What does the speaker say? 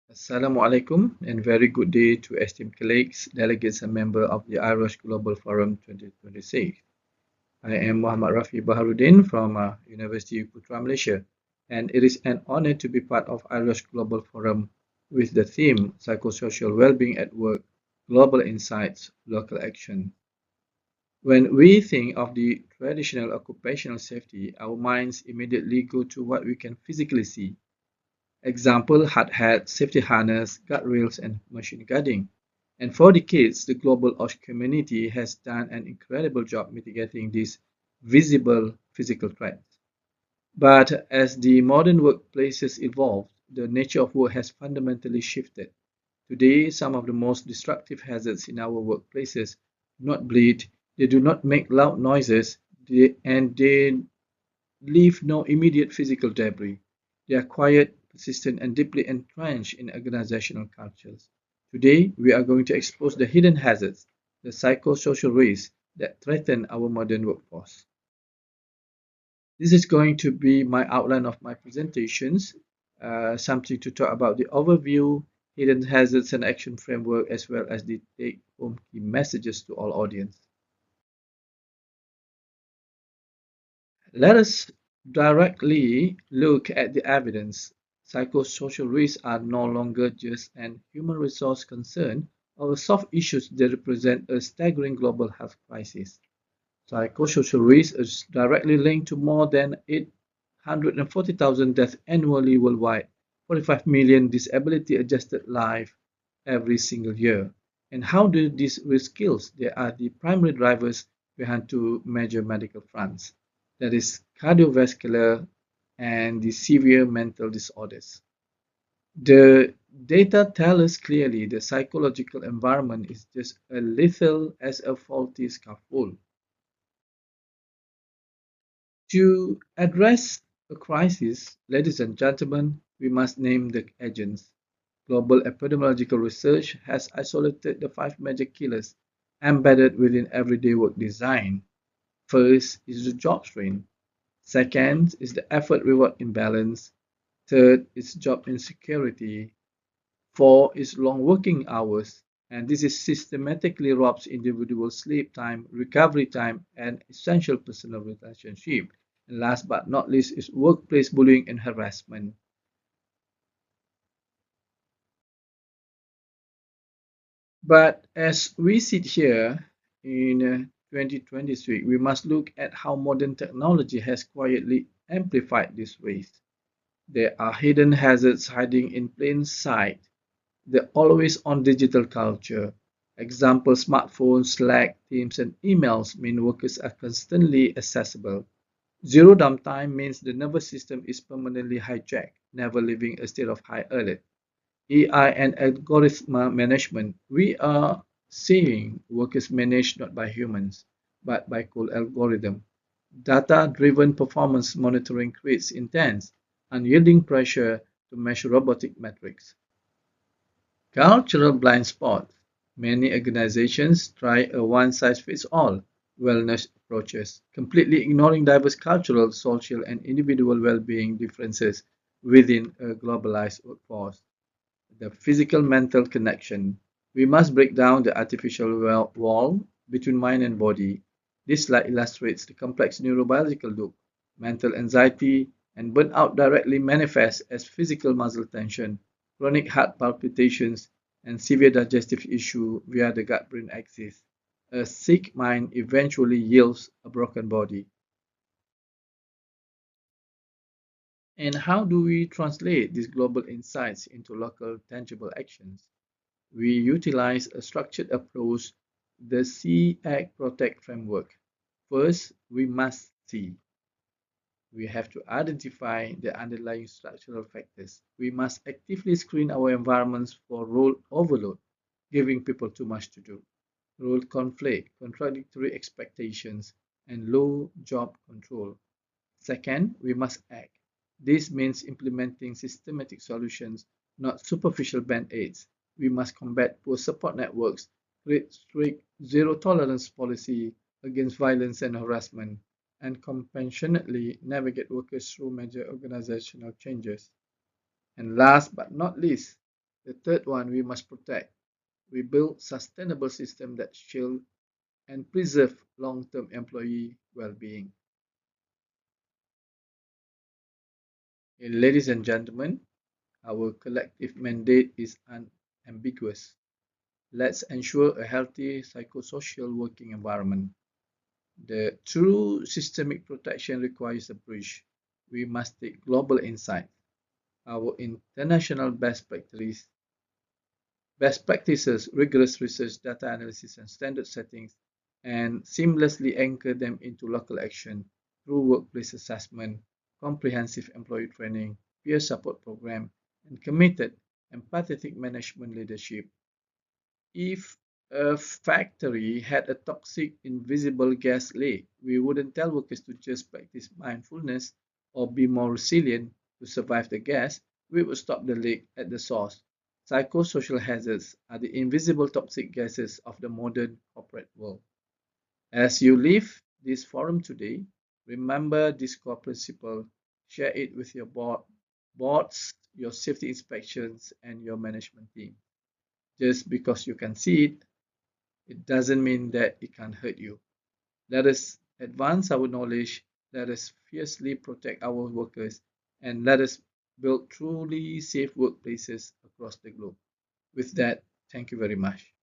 Assalamualaikum and very good day to esteemed colleagues, delegates and members of the IRIOSH Global Forum 2026. I am Mohd Rafee Baharudin from University Putra Malaysia, and it is an honor to be part of IRIOSH Global Forum with the theme Psychosocial Wellbeing at Work, Global Insights, Local Action. When we think of the traditional occupational safety, our minds immediately go to what we can physically see. Example hard hat, safety harness, guardrails, and machine guarding. And for decades, the global OSH community has done an incredible job mitigating these visible physical threats. But as the modern workplaces evolve, the nature of work has fundamentally shifted. Today, some of the most destructive hazards in our workplaces do not bleed, they do not make loud noises, and they leave no immediate physical debris. They are quiet, persistent, and deeply entrenched in organizational cultures. Today, we are going to expose the hidden hazards, the psychosocial risks that threaten our modern workforce. This is going to be my outline of my presentations, something to talk about the overview, hidden hazards and action framework, as well as the take-home key messages to all audience. Let us directly look at the evidence. Psychosocial risks are no longer just an human resource concern or soft issues that represent a staggering global health crisis. Psychosocial risk is directly linked to more than 840,000 deaths annually worldwide, 45 million disability adjusted lives every single year. And how do these risk skills? They are the primary drivers behind two major medical fronts, that is cardiovascular and the severe mental disorders. The data tell us clearly the psychological environment is just as lethal as a faulty scaffold. To address a crisis, ladies and gentlemen, we must name the agents. Global epidemiological research has isolated the five major killers embedded within everyday work design. First is the job strain. Second is the effort reward imbalance. Third is job insecurity. Four is long working hours. And this is systematically robs individual sleep time, recovery time, and essential personal relationship. And last but not least is workplace bullying and harassment. But as we sit here in 2023, we must look at how modern technology has quietly amplified this waste. There are hidden hazards hiding in plain sight. The always on digital culture. Example smartphones, Slack, Teams, and emails mean workers are constantly accessible. Zero downtime means the nervous system is permanently hijacked, never leaving a state of high alert. AI and algorithm management. We are seeing workers managed not by humans, but by cool algorithm. Data-driven performance monitoring creates intense, unyielding pressure to measure robotic metrics. Cultural blind spot. Many organizations try a one-size-fits-all wellness approaches, completely ignoring diverse cultural, social, and individual well-being differences within a globalized workforce. The physical mental connection. We must break down the artificial wall between mind and body. This slide illustrates the complex neurobiological loop. Mental anxiety and burnout directly manifest as physical muscle tension, chronic heart palpitations, and severe digestive issue via the gut-brain axis. A sick mind eventually yields a broken body. And how do we translate these global insights into local tangible actions? We utilize a structured approach, the See, Act, Protect framework. First, we must see. We have to identify the underlying structural factors. We must actively screen our environments for role overload, giving people too much to do, role conflict, contradictory expectations, and low job control. Second, we must act. This means implementing systematic solutions, not superficial band-aids. We must combat poor support networks, create strict zero-tolerance policy against violence and harassment, and compassionately navigate workers through major organizational changes. And last but not least, The third one, we must protect. We build sustainable systems that shield and preserve long-term employee well-being. Ladies and gentlemen, our collective mandate is unambiguous. Let's ensure a healthy psychosocial working environment. The true systemic protection requires a bridge. We must take global insight, our international best practices, rigorous research, data analysis, and standard settings, and seamlessly anchor them into local action through workplace assessment, comprehensive employee training, peer support program, and committed, empathetic management leadership. If a factory had a toxic, invisible gas leak, we wouldn't tell workers to just practice mindfulness or be more resilient to survive the gas. We would stop the leak at the source. Psychosocial hazards are the invisible toxic gases of the modern corporate world. As you leave this forum today, remember this core principle, share it with your boards, your safety inspections, and your management team. Just because you can see it, it doesn't mean that it can't hurt you. Let us advance our knowledge, let us fiercely protect our workers, and let us build truly safe workplaces across the globe. With that, thank you very much.